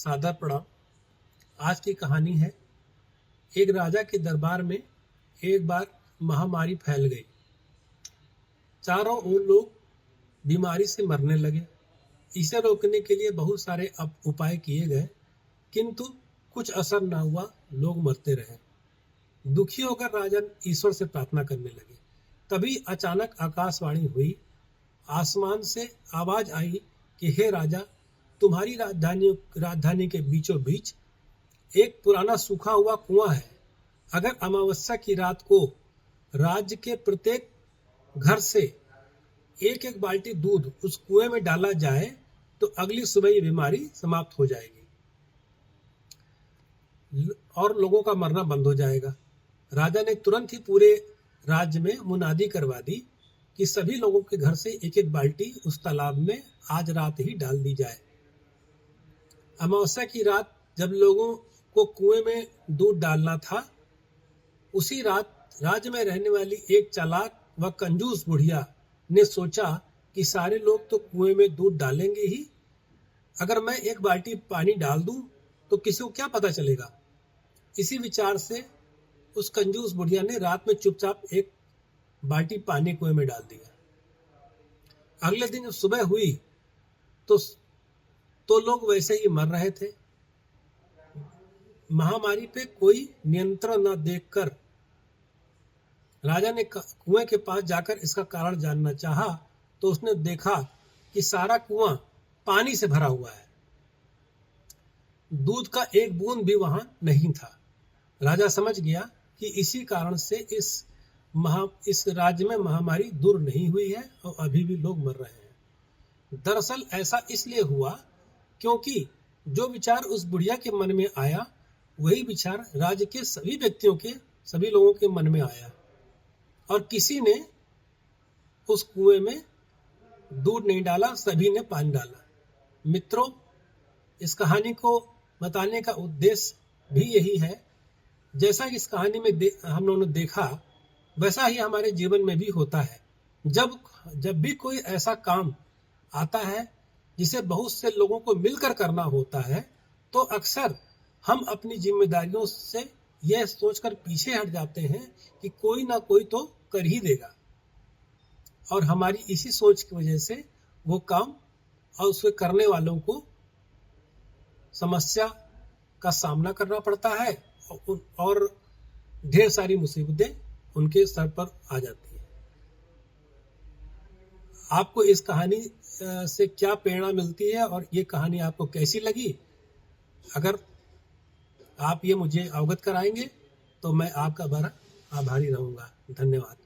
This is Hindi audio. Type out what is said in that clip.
सादर प्रणाम। आज की कहानी है, एक राजा के दरबार में एक बार महामारी फैल गई। चारों ओर लोग बीमारी से मरने लगे। इसे रोकने के लिए बहुत सारे उपाय किए गए, किंतु कुछ असर न हुआ। लोग मरते रहे। दुखी होकर राजा ईश्वर से प्रार्थना करने लगे। तभी अचानक आकाशवाणी हुई। आसमान से आवाज आई कि हे राजा, तुम्हारी राजधानी के बीचों बीच एक पुराना सूखा हुआ कुआं है। अगर अमावस्या की रात को राज्य के प्रत्येक घर से एक एक बाल्टी दूध उस कुएं में डाला जाए तो अगली सुबह ये बीमारी समाप्त हो जाएगी और लोगों का मरना बंद हो जाएगा। राजा ने तुरंत ही पूरे राज्य में मुनादी करवा दी कि सभी लोगों के घर से एक एक बाल्टी उस तालाब में आज रात ही डाल दी जाए। अमावस्या की रात जब लोगों को कुएं में दूध डालना था, उसी रात राज्य में रहने वाली एक चालाक व कंजूस बुढ़िया ने सोचा कि सारे लोग तो कुएं में दूध डालेंगे ही, अगर मैं एक बाल्टी पानी डाल दूं तो किसी को क्या पता चलेगा। इसी विचार से उस कंजूस बुढ़िया ने रात में चुपचाप एक बाल्टी पानी कुएं में डाल दिया। अगले दिन जब सुबह हुई तो लोग वैसे ही मर रहे थे। महामारी पे कोई नियंत्रण न देखकर राजा ने कुएं के पास जाकर इसका कारण जानना चाहा तो उसने देखा कि सारा कुआं पानी से भरा हुआ है। दूध का एक बूंद भी वहां नहीं था। राजा समझ गया कि इसी कारण से इस राज्य में महामारी दूर नहीं हुई है और अभी भी लोग मर रहे हैं। दरअसल ऐसा इसलिए हुआ क्योंकि जो विचार उस बुढ़िया के मन में आया, वही विचार राज्य के सभी लोगों के मन में आया और किसी ने उस कुएं में दूध नहीं डाला, सभी ने पानी डाला। मित्रों, इस कहानी को बताने का उद्देश्य भी यही है। जैसा कि इस कहानी में हम लोगों ने देखा, वैसा ही हमारे जीवन में भी होता है। जब भी कोई ऐसा काम आता है जिसे बहुत से लोगों को मिलकर करना होता है, तो अक्सर हम अपनी जिम्मेदारियों से यह सोचकर पीछे हट जाते हैं कि कोई ना कोई तो कर ही देगा, और हमारी इसी सोच की वजह से वो काम और उसे करने वालों को समस्या का सामना करना पड़ता है और ढेर सारी मुसीबतें उनके सर पर आ जाती है। आपको इस कहानी से क्या प्रेरणा मिलती है और ये कहानी आपको कैसी लगी? अगर आप ये मुझे अवगत कराएंगे तो मैं आपका बड़ा आभारी रहूंगा। धन्यवाद।